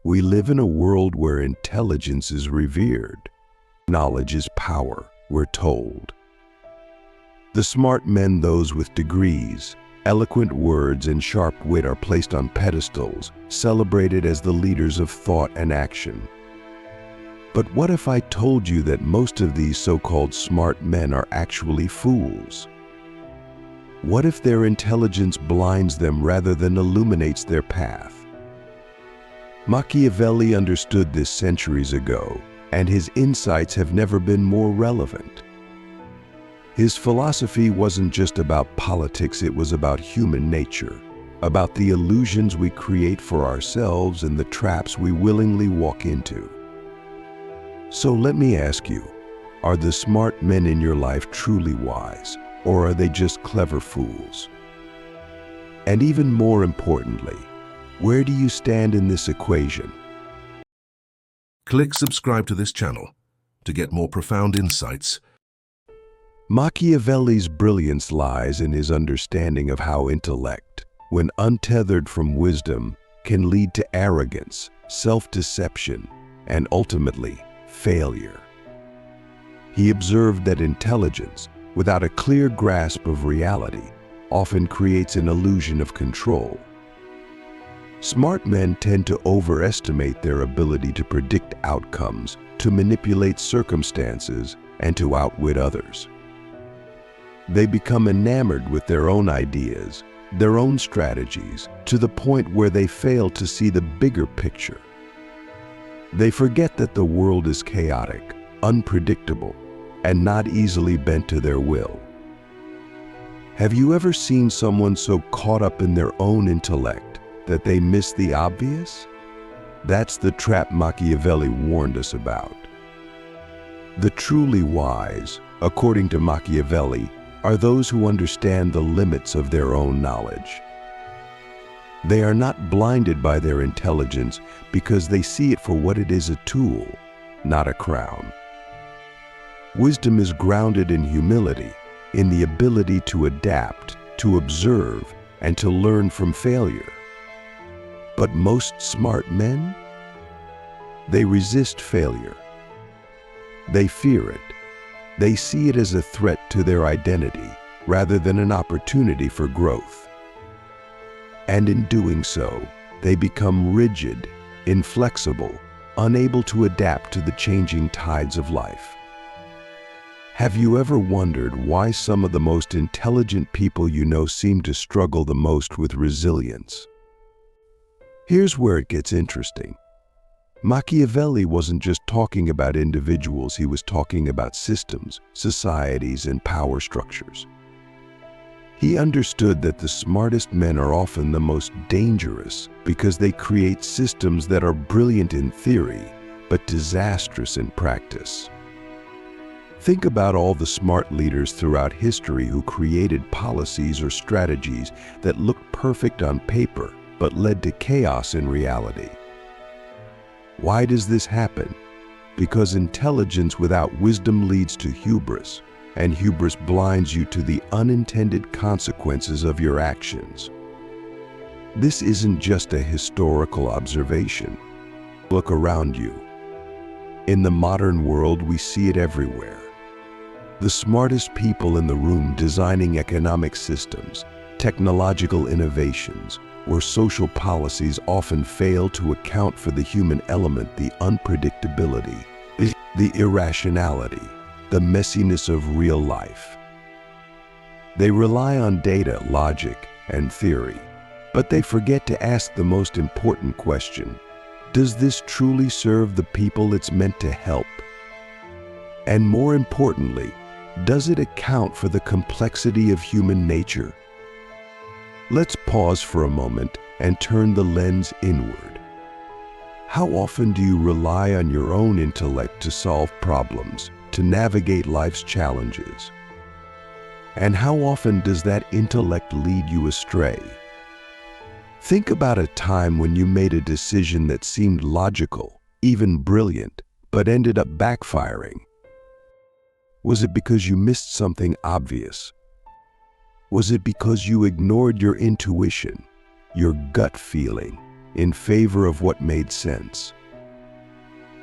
We live in a world where intelligence is revered. Knowledge is power, we're told. The smart men, those with degrees, eloquent words, and sharp wit are placed on pedestals, celebrated as the leaders of thought and action. But what if I told you that most of these so-called smart men are actually fools? What if their intelligence blinds them rather than illuminates their path? Machiavelli understood this centuries ago, and his insights have never been more relevant. His philosophy wasn't just about politics, it was about human nature, about the illusions we create for ourselves and the traps we willingly walk into. So let me ask you, are the smart men in your life truly wise, or are they just clever fools? And even more importantly, where do you stand in this equation? Click subscribe to this channel to get more profound insights. Machiavelli's brilliance lies in his understanding of how intellect, when untethered from wisdom, can lead to arrogance, self-deception, and ultimately, failure. He observed that intelligence, without a clear grasp of reality, often creates an illusion of control. Smart men tend to overestimate their ability to predict outcomes, to manipulate circumstances, and to outwit others. They become enamored with their own ideas, their own strategies, to the point where they fail to see the bigger picture. They forget that the world is chaotic, unpredictable, and not easily bent to their will. Have you ever seen someone so caught up in their own intellect that they miss the obvious? That's the trap Machiavelli warned us about. The truly wise, according to Machiavelli, are those who understand the limits of their own knowledge. They are not blinded by their intelligence because they see it for what it is, a tool, not a crown. Wisdom is grounded in humility, in the ability to adapt, to observe, and to learn from failure. But most smart men? They resist failure. They fear it. They see it as a threat to their identity rather than an opportunity for growth. And in doing so, they become rigid, inflexible, unable to adapt to the changing tides of life. Have you ever wondered why some of the most intelligent people you know seem to struggle the most with resilience? Here's where it gets interesting. Machiavelli wasn't just talking about individuals, he was talking about systems, societies, and power structures. He understood that the smartest men are often the most dangerous because they create systems that are brilliant in theory, but disastrous in practice. Think about all the smart leaders throughout history who created policies or strategies that looked perfect on paper, but led to chaos in reality. Why does this happen? Because intelligence without wisdom leads to hubris, and hubris blinds you to the unintended consequences of your actions. This isn't just a historical observation. Look around you. In the modern world, we see it everywhere. The smartest people in the room designing economic systems, technological innovations, or social policies often fail to account for the human element, the unpredictability, the irrationality, the messiness of real life. They rely on data, logic, and theory, but they forget to ask the most important question: does this truly serve the people it's meant to help? And more importantly, does it account for the complexity of human nature? Let's pause for a moment and turn the lens inward. How often do you rely on your own intellect to solve problems, to navigate life's challenges? And how often does that intellect lead you astray? Think about a time when you made a decision that seemed logical, even brilliant, but ended up backfiring. Was it because you missed something obvious? Was it because you ignored your intuition, your gut feeling, in favor of what made sense.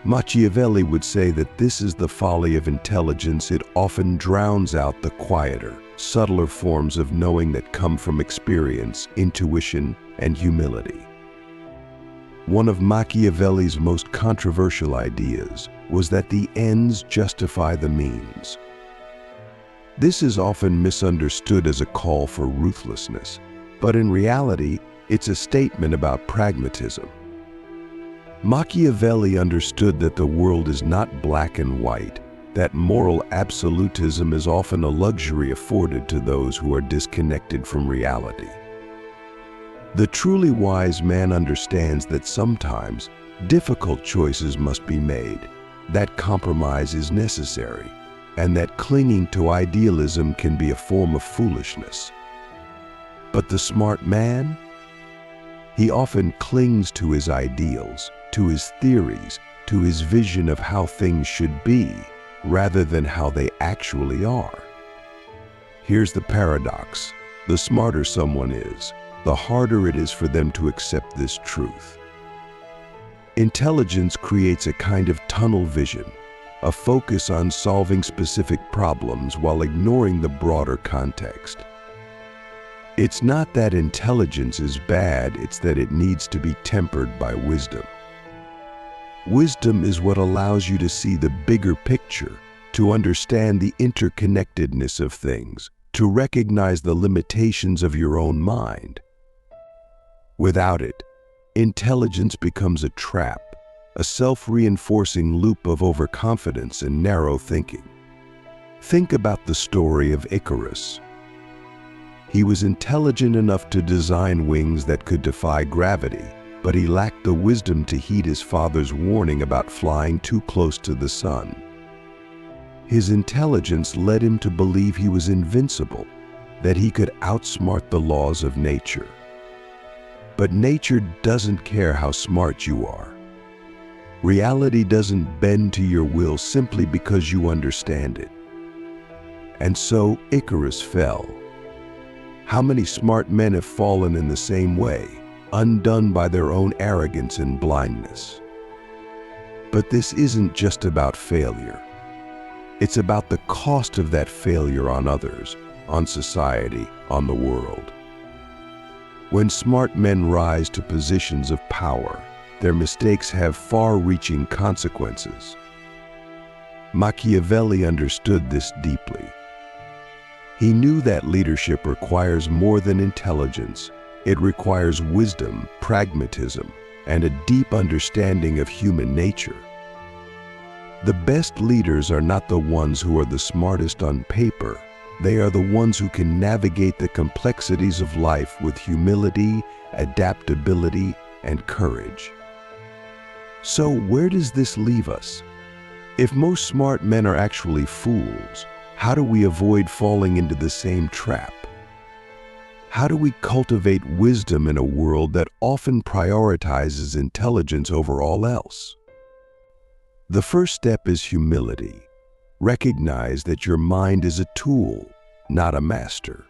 Machiavelli would say that this is the folly of intelligence. It often drowns out the quieter, subtler forms of knowing that come from experience, intuition, and humility. One of Machiavelli's most controversial ideas was that the ends justify the means. This is often misunderstood as a call for ruthlessness, but in reality, it's a statement about pragmatism. Machiavelli understood that the world is not black and white, that moral absolutism is often a luxury afforded to those who are disconnected from reality. The truly wise man understands that sometimes difficult choices must be made, that compromise is necessary, and that clinging to idealism can be a form of foolishness. But the smart man? He often clings to his ideals, to his theories, to his vision of how things should be, rather than how they actually are. Here's the paradox. The smarter someone is, the harder it is for them to accept this truth. Intelligence creates a kind of tunnel vision, a focus on solving specific problems while ignoring the broader context. It's not that intelligence is bad, it's that it needs to be tempered by wisdom. Wisdom is what allows you to see the bigger picture, to understand the interconnectedness of things, to recognize the limitations of your own mind. Without it, intelligence becomes a trap, a self-reinforcing loop of overconfidence and narrow thinking. Think about the story of Icarus. He was intelligent enough to design wings that could defy gravity, but he lacked the wisdom to heed his father's warning about flying too close to the sun. His intelligence led him to believe he was invincible, that he could outsmart the laws of nature. But nature doesn't care how smart you are. Reality doesn't bend to your will simply because you understand it. And so Icarus fell. How many smart men have fallen in the same way, undone by their own arrogance and blindness? But this isn't just about failure. It's about the cost of that failure on others, on society, on the world. When smart men rise to positions of power, their mistakes have far-reaching consequences. Machiavelli understood this deeply. He knew that leadership requires more than intelligence. It requires wisdom, pragmatism, and a deep understanding of human nature. The best leaders are not the ones who are the smartest on paper. They are the ones who can navigate the complexities of life with humility, adaptability, and courage. So where does this leave us? If most smart men are actually fools, how do we avoid falling into the same trap? How do we cultivate wisdom in a world that often prioritizes intelligence over all else? The first step is humility. Recognize that your mind is a tool, not a master.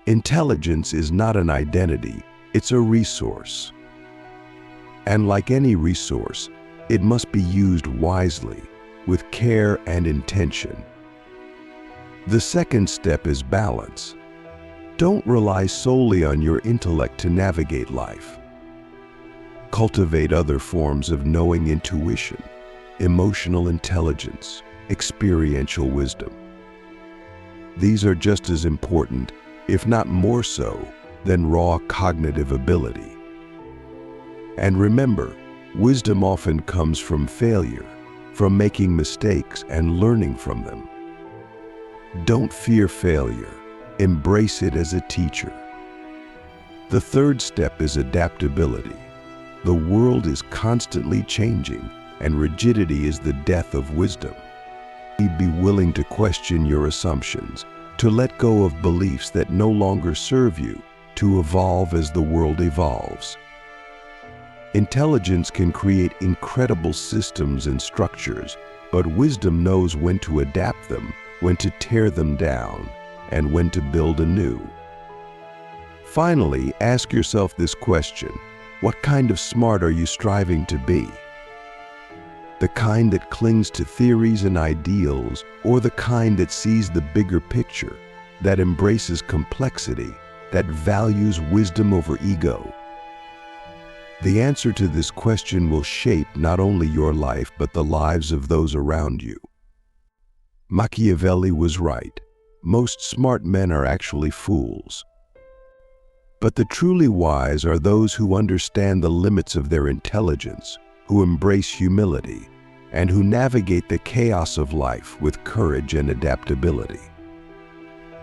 Intelligence is not an identity, it's a resource. And like any resource, it must be used wisely, with care and intention. The second step is balance. Don't rely solely on your intellect to navigate life. Cultivate other forms of knowing, intuition, emotional intelligence, experiential wisdom. These are just as important, if not more so, than raw cognitive ability. And remember, wisdom often comes from failure, from making mistakes and learning from them. Don't fear failure. Embrace it as a teacher. The third step is adaptability. The world is constantly changing, and rigidity is the death of wisdom. Be willing to question your assumptions, to let go of beliefs that no longer serve you, to evolve as the world evolves. Intelligence can create incredible systems and structures, but wisdom knows when to adapt them, when to tear them down, and when to build anew. Finally, ask yourself this question: What kind of smart are you striving to be? The kind that clings to theories and ideals, or the kind that sees the bigger picture, that embraces complexity, that values wisdom over ego? The answer to this question will shape not only your life but the lives of those around you. Machiavelli was right. Most smart men are actually fools. But the truly wise are those who understand the limits of their intelligence, who embrace humility, and who navigate the chaos of life with courage and adaptability.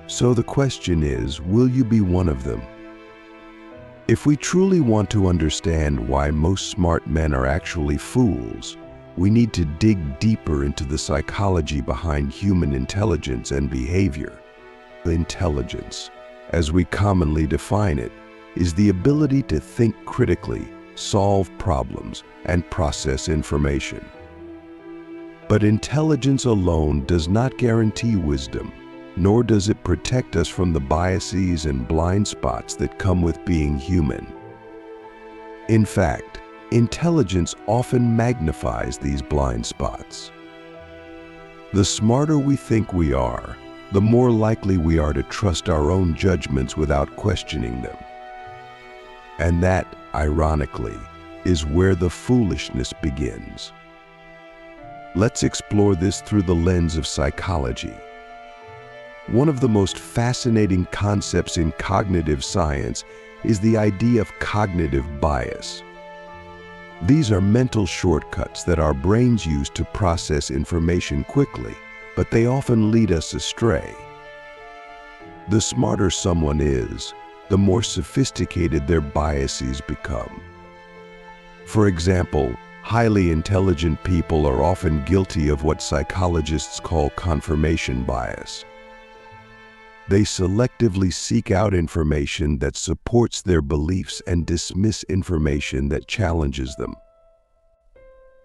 So the question is, will you be one of them? If we truly want to understand why most smart men are actually fools, we need to dig deeper into the psychology behind human intelligence and behavior. Intelligence, as we commonly define it, is the ability to think critically, solve problems, and process information. But intelligence alone does not guarantee wisdom, nor does it protect us from the biases and blind spots that come with being human. In fact, intelligence often magnifies these blind spots. The smarter we think we are, the more likely we are to trust our own judgments without questioning them. And that, ironically, is where the foolishness begins. Let's explore this through the lens of psychology. One of the most fascinating concepts in cognitive science is the idea of cognitive bias. These are mental shortcuts that our brains use to process information quickly, but they often lead us astray. The smarter someone is, the more sophisticated their biases become. For example, highly intelligent people are often guilty of what psychologists call confirmation bias. They selectively seek out information that supports their beliefs and dismiss information that challenges them.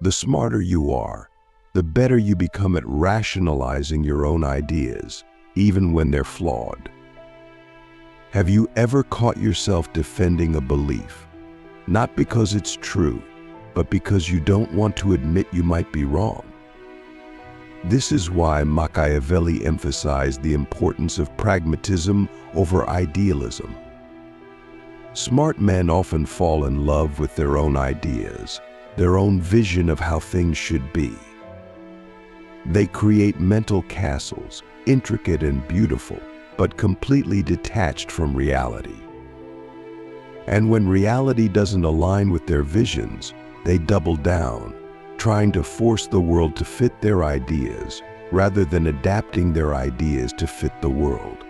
The smarter you are, the better you become at rationalizing your own ideas, even when they're flawed. Have you ever caught yourself defending a belief, not because it's true, but because you don't want to admit you might be wrong? This is why Machiavelli emphasized the importance of pragmatism over idealism. Smart men often fall in love with their own ideas, their own vision of how things should be. They create mental castles, intricate and beautiful, but completely detached from reality. And when reality doesn't align with their visions, they double down, trying to force the world to fit their ideas, rather than adapting their ideas to fit the world.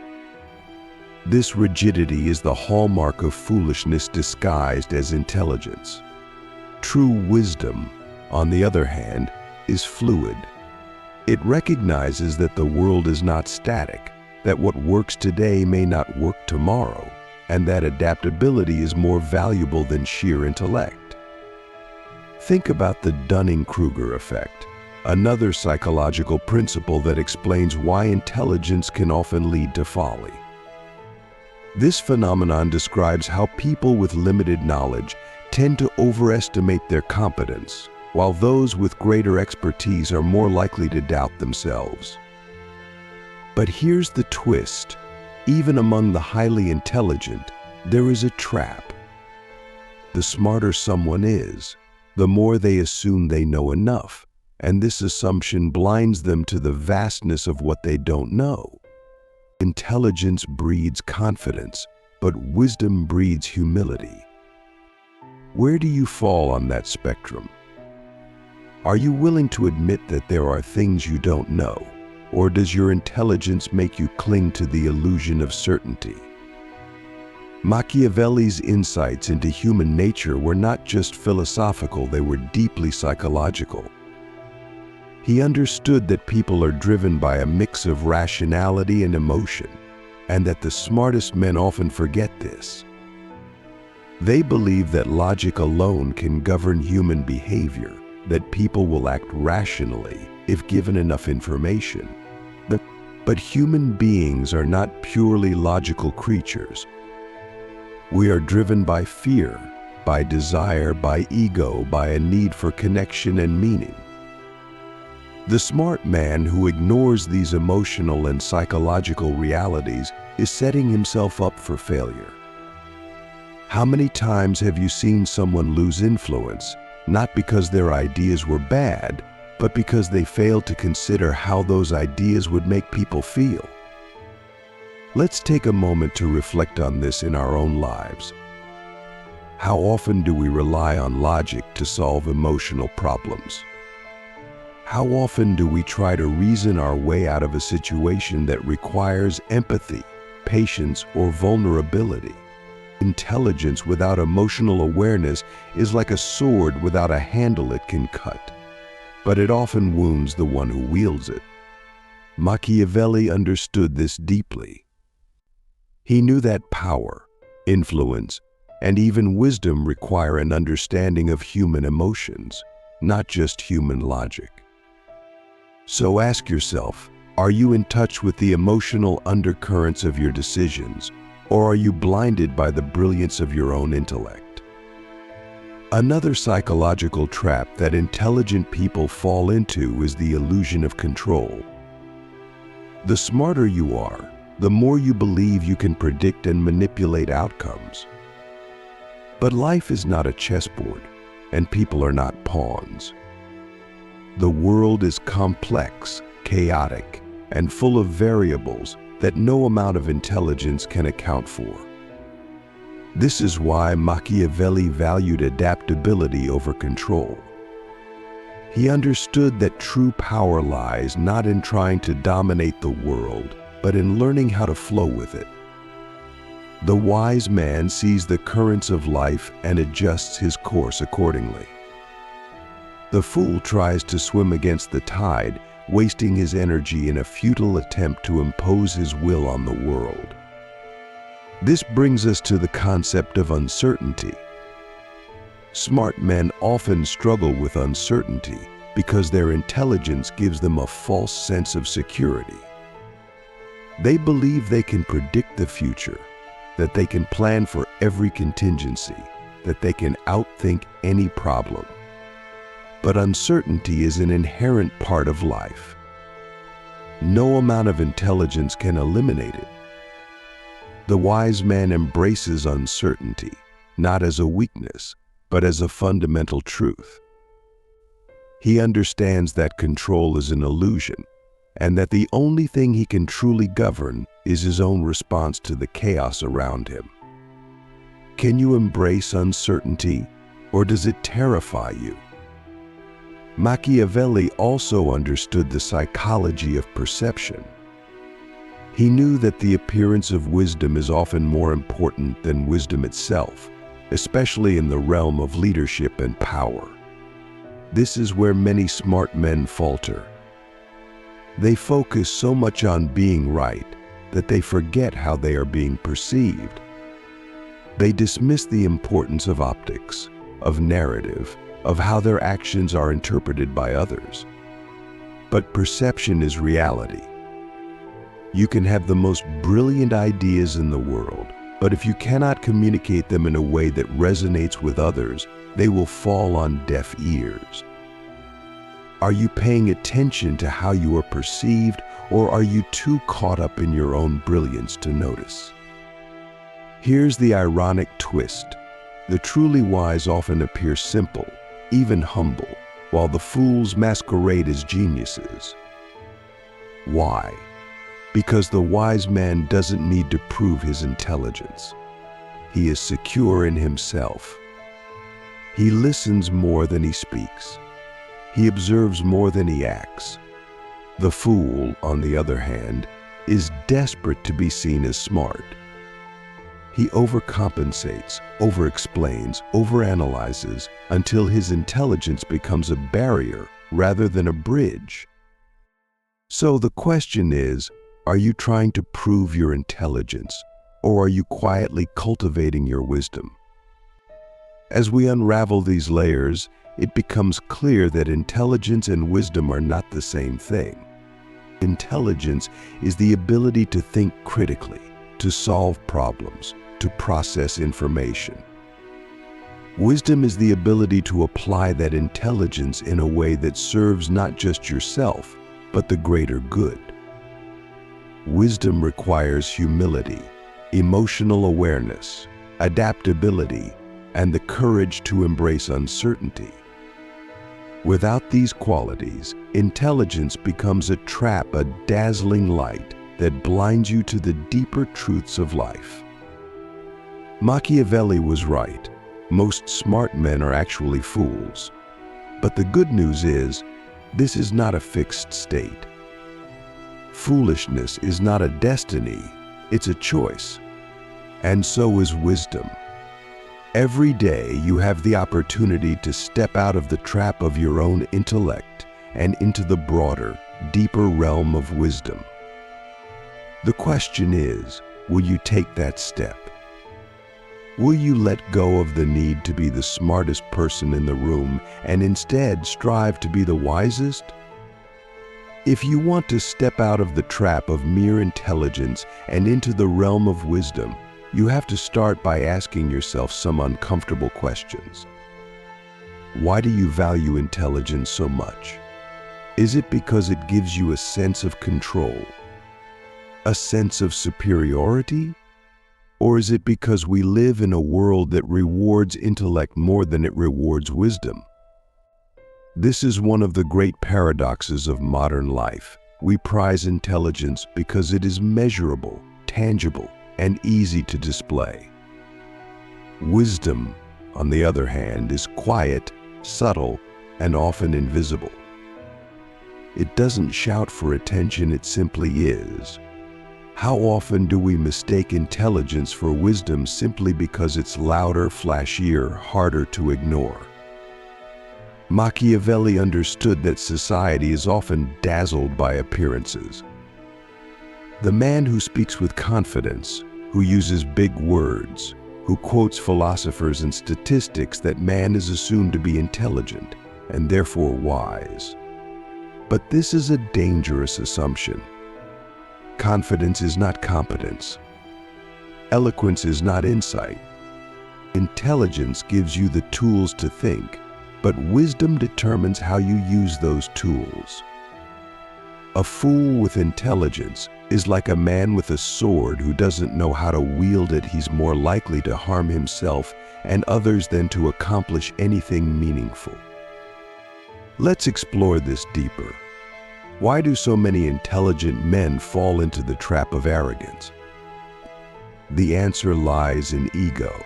This rigidity is the hallmark of foolishness disguised as intelligence. True wisdom, on the other hand, is fluid. It recognizes that the world is not static, that what works today may not work tomorrow, and that adaptability is more valuable than sheer intellect. Think about the Dunning-Kruger Effect, another psychological principle that explains why intelligence can often lead to folly. This phenomenon describes how people with limited knowledge tend to overestimate their competence, while those with greater expertise are more likely to doubt themselves. But here's the twist. Even among the highly intelligent, there is a trap. The smarter someone is, the more they assume they know enough, and this assumption blinds them to the vastness of what they don't know. Intelligence breeds confidence, but wisdom breeds humility. Where do you fall on that spectrum? Are you willing to admit that there are things you don't know, or does your intelligence make you cling to the illusion of certainty? Machiavelli's insights into human nature were not just philosophical, they were deeply psychological. He understood that people are driven by a mix of rationality and emotion, and that the smartest men often forget this. They believe that logic alone can govern human behavior, that people will act rationally if given enough information. But human beings are not purely logical creatures. We are driven by fear, by desire, by ego, by a need for connection and meaning. The smart man who ignores these emotional and psychological realities is setting himself up for failure. How many times have you seen someone lose influence, not because their ideas were bad, but because they failed to consider how those ideas would make people feel? Let's take a moment to reflect on this in our own lives. How often do we rely on logic to solve emotional problems? How often do we try to reason our way out of a situation that requires empathy, patience, or vulnerability? Intelligence without emotional awareness is like a sword without a handle it can cut, but it often wounds the one who wields it. Machiavelli understood this deeply. He knew that power, influence, and even wisdom require an understanding of human emotions, not just human logic. So ask yourself, are you in touch with the emotional undercurrents of your decisions, or are you blinded by the brilliance of your own intellect? Another psychological trap that intelligent people fall into is the illusion of control. The smarter you are, the more you believe you can predict and manipulate outcomes. But life is not a chessboard, and people are not pawns. The world is complex, chaotic, and full of variables that no amount of intelligence can account for. This is why Machiavelli valued adaptability over control. He understood that true power lies not in trying to dominate the world, but in learning how to flow with it. The wise man sees the currents of life and adjusts his course accordingly. The fool tries to swim against the tide, wasting his energy in a futile attempt to impose his will on the world. This brings us to the concept of uncertainty. Smart men often struggle with uncertainty because their intelligence gives them a false sense of security. They believe they can predict the future, that they can plan for every contingency, that they can outthink any problem. But uncertainty is an inherent part of life. No amount of intelligence can eliminate it. The wise man embraces uncertainty, not as a weakness, but as a fundamental truth. He understands that control is an illusion, and that the only thing he can truly govern is his own response to the chaos around him. Can you embrace uncertainty, or does it terrify you? Machiavelli also understood the psychology of perception. He knew that the appearance of wisdom is often more important than wisdom itself, especially in the realm of leadership and power. This is where many smart men falter. They focus so much on being right that they forget how they are being perceived. They dismiss the importance of optics, of narrative, of how their actions are interpreted by others. But perception is reality. You can have the most brilliant ideas in the world, but if you cannot communicate them in a way that resonates with others, they will fall on deaf ears. Are you paying attention to how you are perceived, or are you too caught up in your own brilliance to notice? Here's the ironic twist. The truly wise often appear simple, even humble, while the fools masquerade as geniuses. Why? Because the wise man doesn't need to prove his intelligence. He is secure in himself. He listens more than he speaks. He observes more than he acts. The fool, on the other hand, is desperate to be seen as smart. He overcompensates, overexplains, overanalyzes until his intelligence becomes a barrier rather than a bridge. So the question is, are you trying to prove your intelligence, or are you quietly cultivating your wisdom? As we unravel these layers, it becomes clear that intelligence and wisdom are not the same thing. Intelligence is the ability to think critically, to solve problems, to process information. Wisdom is the ability to apply that intelligence in a way that serves not just yourself, but the greater good. Wisdom requires humility, emotional awareness, adaptability, and the courage to embrace uncertainty. Without these qualities, intelligence becomes a trap, a dazzling light that blinds you to the deeper truths of life. Machiavelli was right. Most smart men are actually fools. But the good news is, this is not a fixed state. Foolishness is not a destiny, it's a choice. And so is wisdom. Every day you have the opportunity to step out of the trap of your own intellect and into the broader, deeper realm of wisdom. The question is, will you take that step? Will you let go of the need to be the smartest person in the room and instead strive to be the wisest? If you want to step out of the trap of mere intelligence and into the realm of wisdom, you have to start by asking yourself some uncomfortable questions. Why do you value intelligence so much? Is it because it gives you a sense of control? A sense of superiority? Or is it because we live in a world that rewards intellect more than it rewards wisdom? This is one of the great paradoxes of modern life. We prize intelligence because it is measurable, tangible, and easy to display. Wisdom, on the other hand, is quiet, subtle, and often invisible. It doesn't shout for attention, it simply is. How often do we mistake intelligence for wisdom simply because it's louder, flashier, harder to ignore? Machiavelli understood that society is often dazzled by appearances. The man who speaks with confidence, who uses big words, who quotes philosophers and statistics that man is assumed to be intelligent and therefore wise. But this is a dangerous assumption. Confidence is not competence. Eloquence is not insight. Intelligence gives you the tools to think, but wisdom determines how you use those tools. A fool with intelligence is like a man with a sword who doesn't know how to wield it. He's more likely to harm himself and others than to accomplish anything meaningful. Let's explore this deeper. Why do so many intelligent men fall into the trap of arrogance? The answer lies in ego.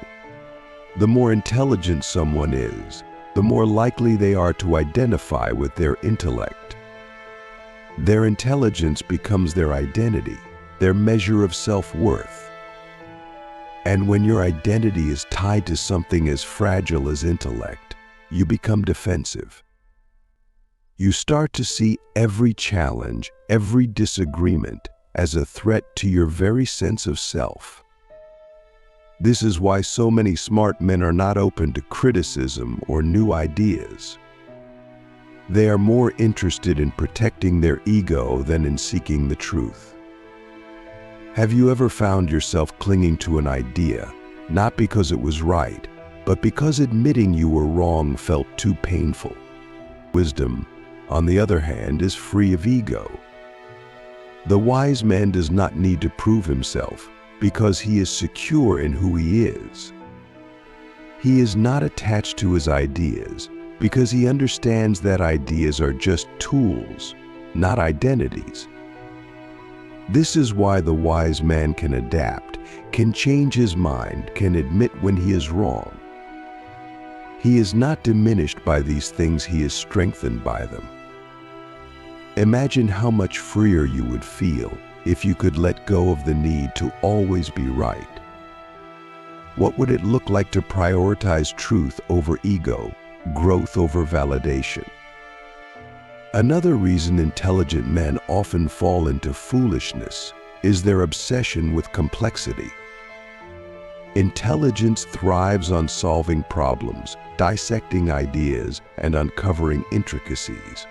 The more intelligent someone is, the more likely they are to identify with their intellect. Their intelligence becomes their identity, their measure of self-worth. And when your identity is tied to something as fragile as intellect, you become defensive. You start to see every challenge, every disagreement as a threat to your very sense of self. This is why so many smart men are not open to criticism or new ideas. They are more interested in protecting their ego than in seeking the truth. Have you ever found yourself clinging to an idea, not because it was right, but because admitting you were wrong felt too painful? Wisdom, on the other hand, is free of ego. The wise man does not need to prove himself because he is secure in who he is. He is not attached to his ideas because he understands that ideas are just tools, not identities. This is why the wise man can adapt, can change his mind, can admit when he is wrong. He is not diminished by these things, he is strengthened by them. Imagine how much freer you would feel if you could let go of the need to always be right. What would it look like to prioritize truth over ego, growth over validation? Another reason intelligent men often fall into foolishness is their obsession with complexity. Intelligence thrives on solving problems, dissecting ideas, and uncovering intricacies.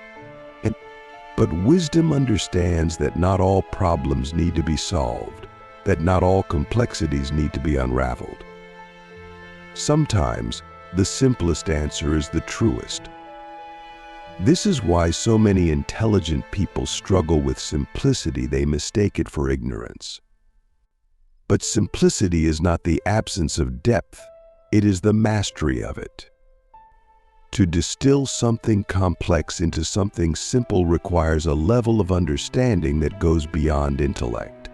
But wisdom understands that not all problems need to be solved, that not all complexities need to be unraveled. Sometimes, the simplest answer is the truest. This is why so many intelligent people struggle with simplicity. They mistake it for ignorance. But simplicity is not the absence of depth, it is the mastery of it. To distill something complex into something simple requires a level of understanding that goes beyond intellect.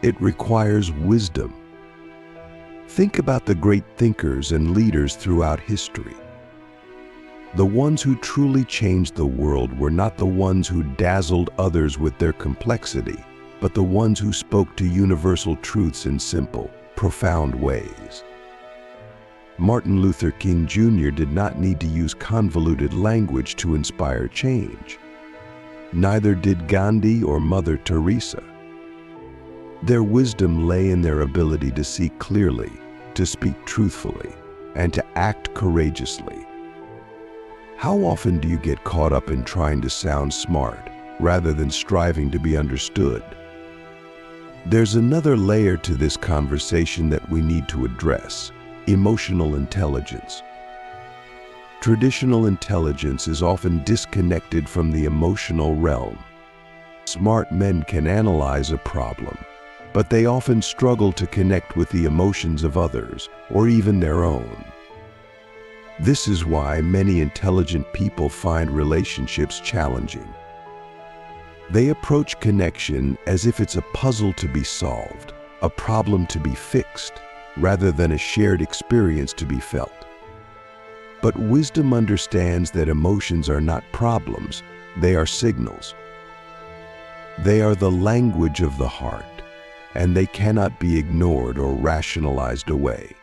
It requires wisdom. Think about the great thinkers and leaders throughout history. The ones who truly changed the world were not the ones who dazzled others with their complexity, but the ones who spoke to universal truths in simple, profound ways. Martin Luther King Jr. did not need to use convoluted language to inspire change. Neither did Gandhi or Mother Teresa. Their wisdom lay in their ability to see clearly, to speak truthfully, and to act courageously. How often do you get caught up in trying to sound smart rather than striving to be understood? There's another layer to this conversation that we need to address: emotional intelligence. Traditional intelligence is often disconnected from the emotional realm. Smart men can analyze a problem, but they often struggle to connect with the emotions of others, or even their own. This is why many intelligent people find relationships challenging. They approach connection as if it's a puzzle to be solved, a problem to be fixed, rather than a shared experience to be felt. But wisdom understands that emotions are not problems, they are signals. They are the language of the heart, and they cannot be ignored or rationalized away.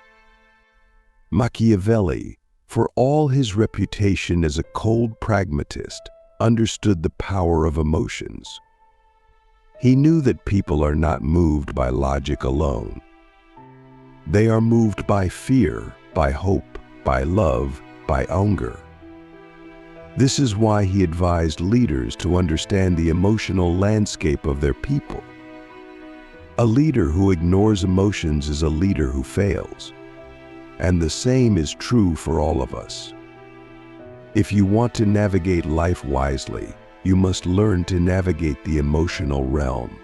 Machiavelli, for all his reputation as a cold pragmatist, understood the power of emotions. He knew that people are not moved by logic alone. They are moved by fear, by hope, by love, by anger. This is why he advised leaders to understand the emotional landscape of their people. A leader who ignores emotions is a leader who fails. And the same is true for all of us. If you want to navigate life wisely, you must learn to navigate the emotional realm.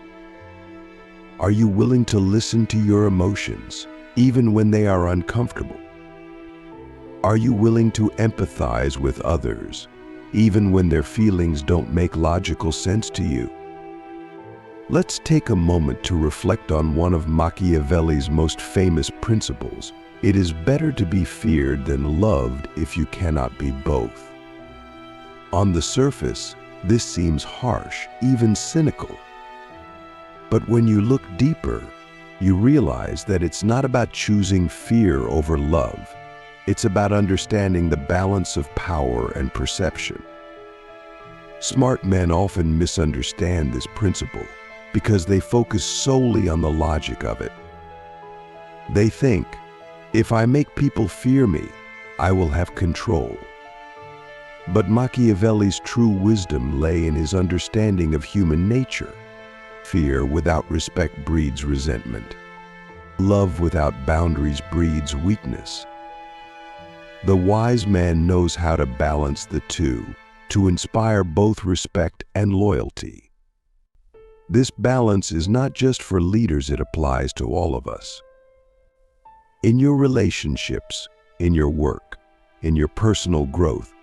Are you willing to listen to your emotions, even when they are uncomfortable? Are you willing to empathize with others, even when their feelings don't make logical sense to you? Let's take a moment to reflect on one of Machiavelli's most famous principles. It is better to be feared than loved if you cannot be both. On the surface, this seems harsh, even cynical. But when you look deeper, you realize that it's not about choosing fear over love. It's about understanding the balance of power and perception. Smart men often misunderstand this principle because they focus solely on the logic of it. They think, if I make people fear me, I will have control. But Machiavelli's true wisdom lay in his understanding of human nature. Fear without respect breeds resentment. Love without boundaries breeds weakness. The wise man knows how to balance the two, to inspire both respect and loyalty. This balance is not just for leaders, it applies to all of us. In your relationships, in your work, in your personal growth,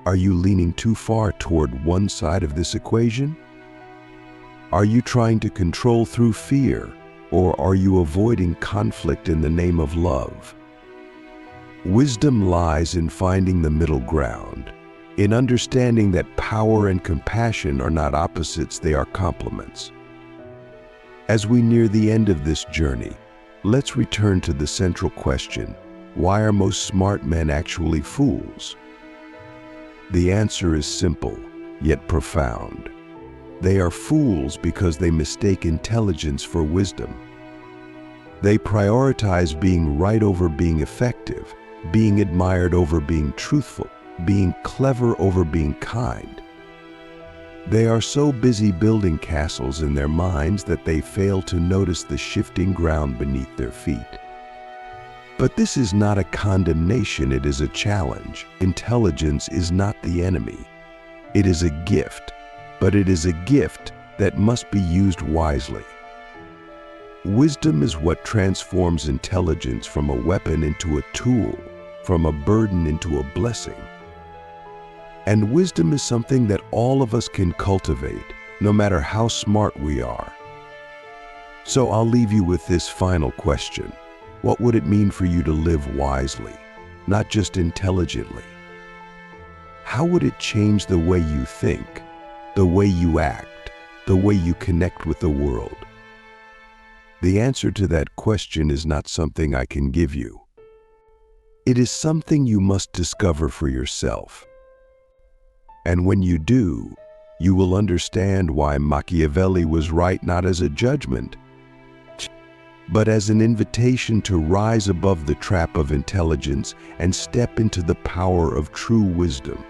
are you leaning too far toward one side of this equation? Are you trying to control through fear, or are you avoiding conflict in the name of love? Wisdom lies in finding the middle ground, in understanding that power and compassion are not opposites, they are complements. As we near the end of this journey, let's return to the central question: why are most smart men actually fools? The answer is simple, yet profound. They are fools because they mistake intelligence for wisdom. They prioritize being right over being effective, being admired over being truthful, being clever over being kind. They are so busy building castles in their minds that they fail to notice the shifting ground beneath their feet. But this is not a condemnation, it is a challenge. Intelligence is not the enemy. It is a gift, but it is a gift that must be used wisely. Wisdom is what transforms intelligence from a weapon into a tool, from a burden into a blessing. And wisdom is something that all of us can cultivate, no matter how smart we are. So I'll leave you with this final question. What would it mean for you to live wisely, not just intelligently? How would it change the way you think, the way you act, the way you connect with the world? The answer to that question is not something I can give you. It is something you must discover for yourself. And when you do, you will understand why Machiavelli was right, not as a judgment, but as an invitation to rise above the trap of intelligence and step into the power of true wisdom.